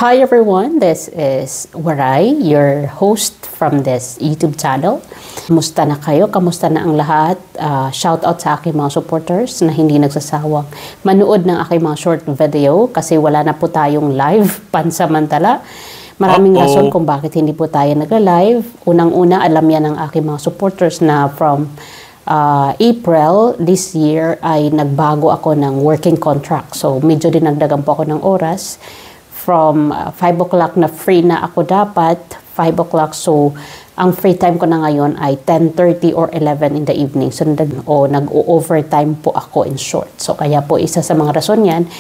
Hi everyone, this is Waray, your host from this YouTube channel. Kamusta na kayo? Kamusta na ang lahat? Shout out sa aking mga supporters na hindi nagsasawang manood ng aking mga short video kasi wala na po tayong live pansamantala. Maraming rason kung bakit hindi po tayo nagla-live. Unang-una, alam yan ng aking mga supporters na from April this year ay nagbago ako ng working contract. So medyo dinagdagan po ako ng oras. From 5 o'clock na free na ako dapat, 5 o'clock. So, ang free time ko na ngayon ay 10:30 or 11 in the evening. So, nag-overtime po ako in short. So, kaya po isa sa mga rason yan.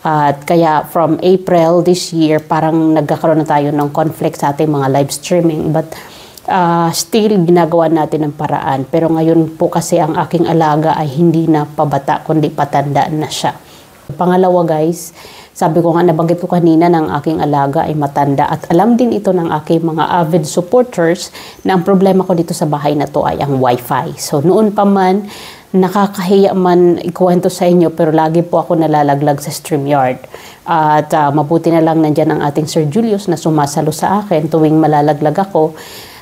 At kaya from April this year, parang nagkakaroon na tayo ng conflict sa ating mga live streaming. But still, ginagawa natin ng paraan. Pero ngayon po kasi ang aking alaga ay hindi na pabata, kundi patandaan na siya. Pangalawa guys, sabi ko nga, nabanggit ko kanina ng aking alaga ay matanda at alam din ito ng aking mga avid supporters na ang problema ko dito sa bahay na to ay ang wifi. So noon pa man, nakakahiya man ikuwento sa inyo pero lagi po ako nalalaglag sa StreamYard. At mabuti na lang nandyan ang ating Sir Julius na sumasalo sa akin tuwing malalaglag ako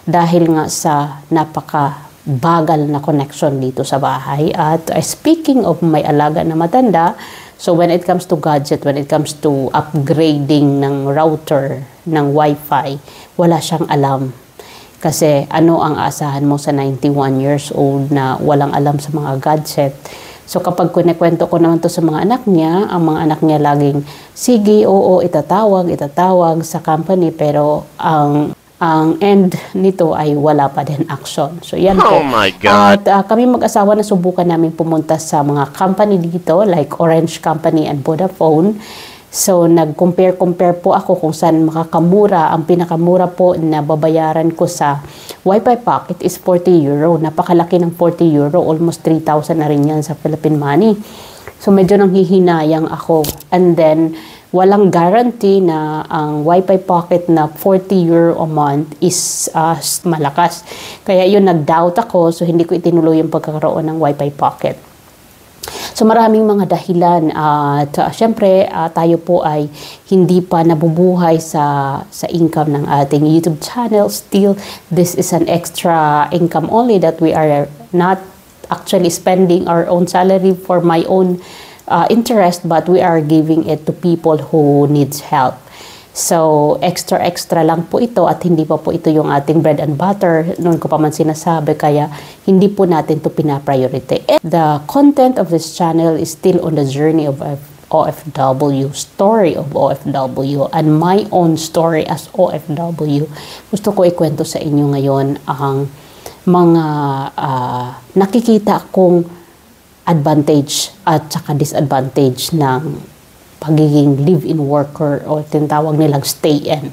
dahil nga sa napaka-bagal na connection dito sa bahay. At speaking of may alaga na matanda, so when it comes to gadget, when it comes to upgrading ng router, ng wifi, wala siyang alam. Kasi ano ang asahan mo sa 91 years old na walang alam sa mga gadget? So kapag kunikwento ko naman to sa mga anak niya, ang mga anak niya laging, sige, oo, itatawag sa company, pero ang end nito ay wala pa din action. So yan po. Oh my God! At kami mag-asawa na subukan namin pumunta sa mga company dito like Orange Company and Vodafone. So nag-compare po ako kung saan makakamura. Ang pinakamura po na babayaran ko sa Wi-Fi packet is 40 euro. Napakalaki ng 40 euro. Almost 3,000 na rin yan sa Philippine money. So medyo nanghihinayang ako. And then walang guarantee na ang Wi-Fi pocket na 40 euro a month is malakas. Kaya yun, nag-doubt ako, so hindi ko itinuloy yung pagkakaroon ng Wi-Fi pocket. So maraming mga dahilan at syempre tayo po ay hindi pa nabubuhay sa income ng ating YouTube channel. Still, this is an extra income only that we are not actually spending our own salary for my own interest, but we are giving it to people who needs help. So, extra lang po ito at hindi pa po ito yung ating bread and butter. Noon ko pa man sinasabi, kaya hindi po natin ito pinapriority. The content of this channel is still on the journey of OFW, story of OFW, and my own story as OFW. Gusto ko ikwento sa inyo ngayon ang mga nakikita kong advantage at saka disadvantage ng pagiging live-in worker o tinatawag nilang stay-in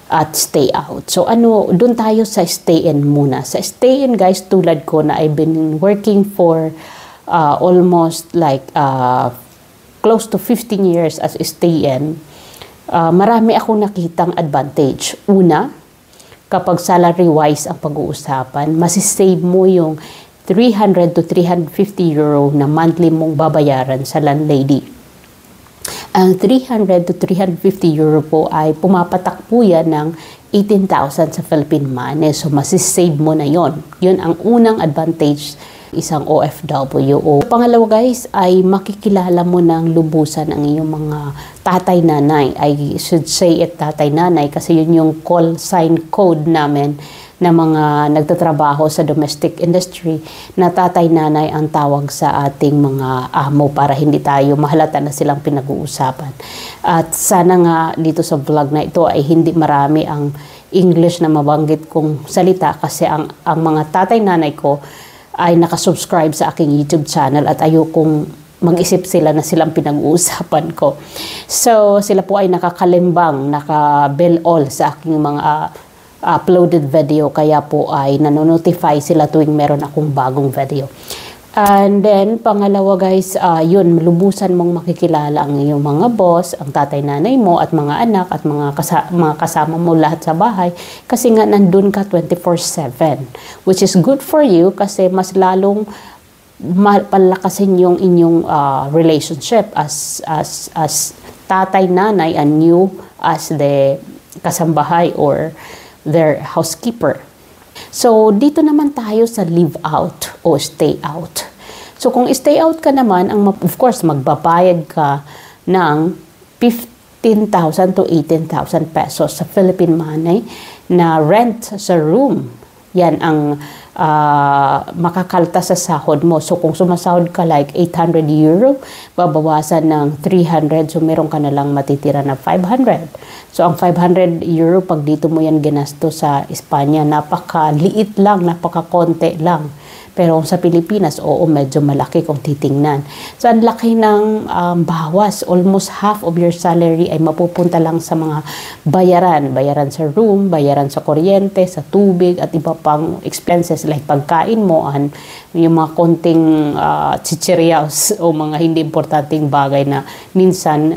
at stay-out. So doon tayo sa stay-in muna. Sa stay-in guys, tulad ko na I've been working for almost like close to 15 years as stay-in, marami akong nakitang advantage. Una, kapag salary-wise ang pag-uusapan, masisave mo yung 300 to 350 euro na monthly mong babayaran sa landlady. Ang 300 to 350 euro po ay pumapatak po yan ng 18,000 sa Philippine money. So, masisave mo na yon. Yun ang unang advantage isang OFW. Pangalawa guys, ay makikilala mo ng lubusan ang iyong mga tatay-nanay. I should say it tatay-nanay kasi yun yung call sign code namin na mga nagtatrabaho sa domestic industry na tatay-nanay ang tawag sa ating mga amo para hindi tayo mahalata na silang pinag-uusapan. At sana nga dito sa vlog na ito ay hindi marami ang English na mabanggit kong salita kasi ang mga tatay-nanay ko ay nakasubscribe sa aking YouTube channel at ayokong mag-isip sila na silang pinag-uusapan ko. So sila po ay nakakalimbang, naka-bell all sa aking mga uploaded video, kaya po ay nanonotify sila tuwing meron akong bagong video. And then, pangalawa guys, yun, lubusan mong makikilala ang iyong mga boss, ang tatay-nanay mo at mga anak at mga kasama mo lahat sa bahay kasi nga nandun ka 24/7, which is good for you kasi mas lalong palakasin yung inyong relationship as tatay-nanay and you as the kasambahay or their housekeeper. So, dito naman tayo sa live out o stay out. So, kung stay out ka naman, of course, magbabayad ka ng 15,000 to 18,000 pesos sa Philippine money na rent sa room. Yan ang makakalta sa sahod mo. So, kung sumasahod ka like 800 euro, babawasan ng 300. So, meron ka na lang matitira na 500. So, ang 500 euro, pag dito mo yan ginasto sa Espanya, napakaliit lang, napakakonte lang. Pero sa Pilipinas, oo, medyo malaki kung titingnan. So, ang laki ng bawas. Almost half of your salary ay mapupunta lang sa mga bayaran. Bayaran sa room, bayaran sa kuryente, sa tubig, at iba pang expenses like pagkain mo, yung mga konting chichirias o mga hindi importanteng bagay na minsan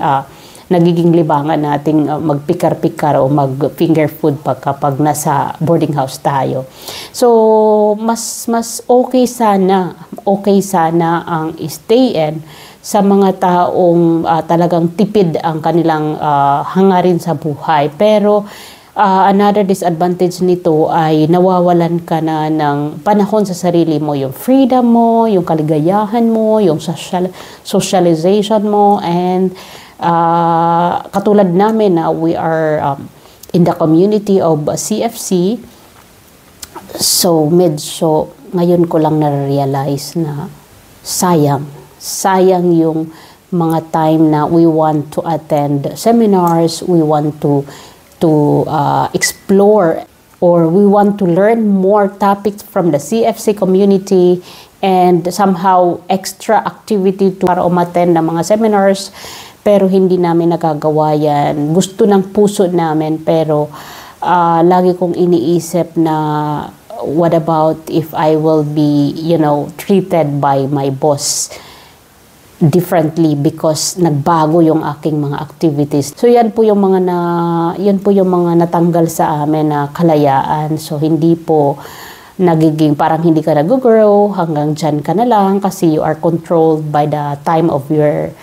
nagiging libangan nating magpikar-pikar o mag-finger food kapag nasa boarding house tayo. So, mas okay sana ang stay-in sa mga taong talagang tipid ang kanilang hangarin sa buhay. Pero, another disadvantage nito ay nawawalan ka na ng panahon sa sarili mo, yung freedom mo, yung kaligayahan mo, yung socialization mo, and katulad namin na we are in the community of CFC, so medyo ngayon ko lang na-realize na sayang yung mga time na we want to attend seminars, we want to explore, or we want to learn more topics from the CFC community and somehow extra activity para umattend ng mga seminars. Pero hindi namin nagagawa yan. Gusto ng puso namin, pero lagi kong iniisip na what about if I will be, treated by my boss differently because nagbago yung aking mga activities. So yan po yung mga natanggal sa amin na kalayaan. So hindi po nagiging parang hindi ka nag-grow, hanggang dyan ka na lang kasi you are controlled by the time of your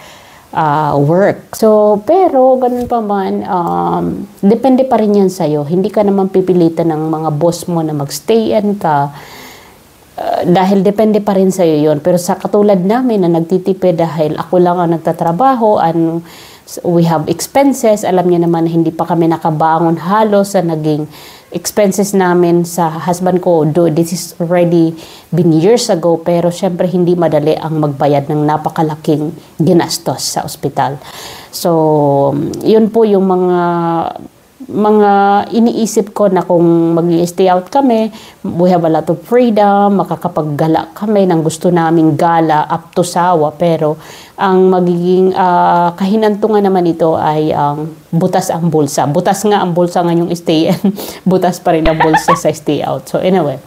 work. So, pero ganun pa man, depende pa rin yan sa'yo. Hindi ka naman pipilitan ng mga boss mo na mag-stay-in ka dahil depende pa rin sa'yo yun. Pero sa katulad namin na nagtitipid dahil ako lang ang nagtatrabaho and we have expenses, alam niyo naman na hindi pa kami nakabangon halos sa naging expenses namin sa husband ko. Though this is already been years ago, pero syempre hindi madali ang magbayad ng napakalaking ginastos sa ospital. So, yun po yung mga iniisip ko na kung mag-stay out kami, we have a lot of freedom, makakapaggala kami ng gusto naming gala up to sawa, pero ang magiging kahinantungan naman ito ay butas ang bulsa. Butas nga ang bulsa ngayong stay in, butas pa rin ang bulsa sa stay out. So anyway,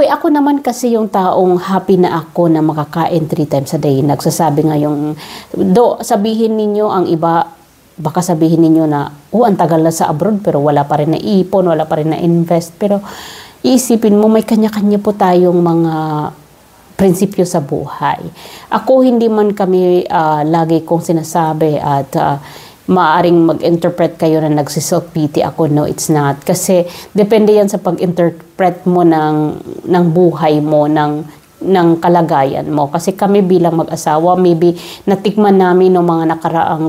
ako naman kasi yung taong happy na ako na makakain 3 times a day. Nagsasabi nga sabihin ninyo ang iba, baka sabihin ninyo na, ang tagal na sa abroad pero wala pa rin na ipon, wala pa rin na invest. Pero iisipin mo, may kanya-kanya po tayong mga prinsipyo sa buhay. Ako, hindi man kami lagi kong sinasabi at maaring mag-interpret kayo na nagsiself-pity ako. No, it's not. Kasi depende yan sa pag-interpret mo ng buhay mo, ng kalagayan mo. Kasi kami bilang mag-asawa, maybe natikman namin ng mga nakaraang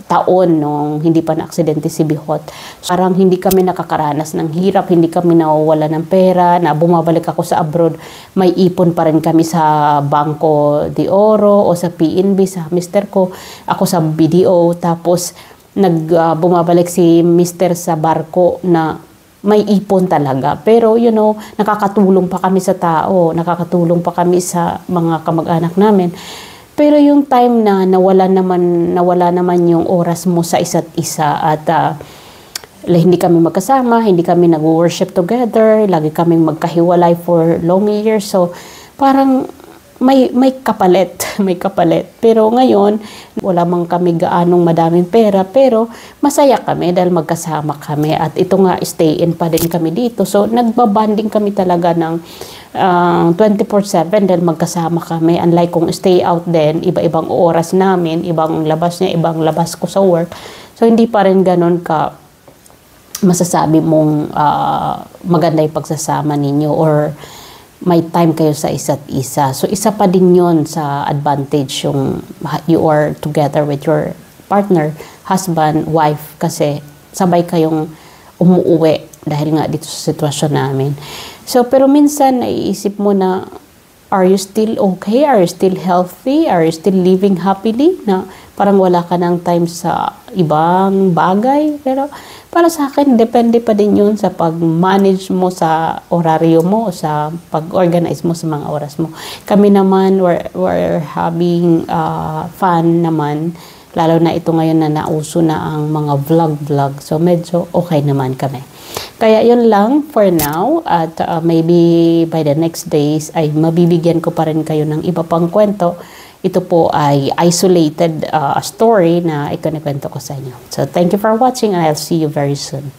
taon nung hindi pa na-aksidente si Bihot. So, parang hindi kami nakakaranas ng hirap, hindi kami nawawala ng pera, na bumabalik ako sa abroad, may ipon pa rin kami sa Banco de Oro o sa PNB, sa mister ko, ako sa BDO, tapos bumabalik si mister sa barko na may ipon talaga. Pero, nakakatulong pa kami sa tao, nakakatulong pa kami sa mga kamag-anak namin. Pero yung time na nawala naman yung oras mo sa isa't isa at hindi kami magkasama, hindi kami nag-worship together, lagi kaming magkahiwalay for long years. So, parang may kapalit, may kapalit. Pero ngayon, wala man kami gaanong madaming pera, pero masaya kami dahil magkasama kami. At ito nga, stay-in pa din kami dito. So, nagbabanding kami talaga ng 24/7 dahil magkasama kami. Unlike kung stay out din, iba-ibang oras namin, ibang labas niya, ibang labas ko sa work. So, hindi pa rin ganun ka masasabi mong maganda yung pagsasama ninyo or may time kayo sa isa't isa. So, isa pa din yun sa advantage yung you are together with your partner, husband, wife, kasi sabay kayong umuuwi dahil nga dito sa sitwasyon namin. So, pero minsan naiisip mo na, are you still okay? Are you still healthy? Are you still living happily? Na parang wala ka ng time sa ibang bagay. Pero para sa akin, depende pa din yun sa pag-manage mo sa oraryo mo, sa pag-organize mo sa mga oras mo. Kami naman, we're having fun naman. Lalo na ito ngayon na nauso na ang mga vlog. So medyo okay naman kami. Kaya yun lang for now, at maybe by the next days ay mabibigyan ko pa rin kayo ng iba pang kwento. Ito po ay isolated story na ikinikwento ko sa inyo. So thank you for watching and I'll see you very soon.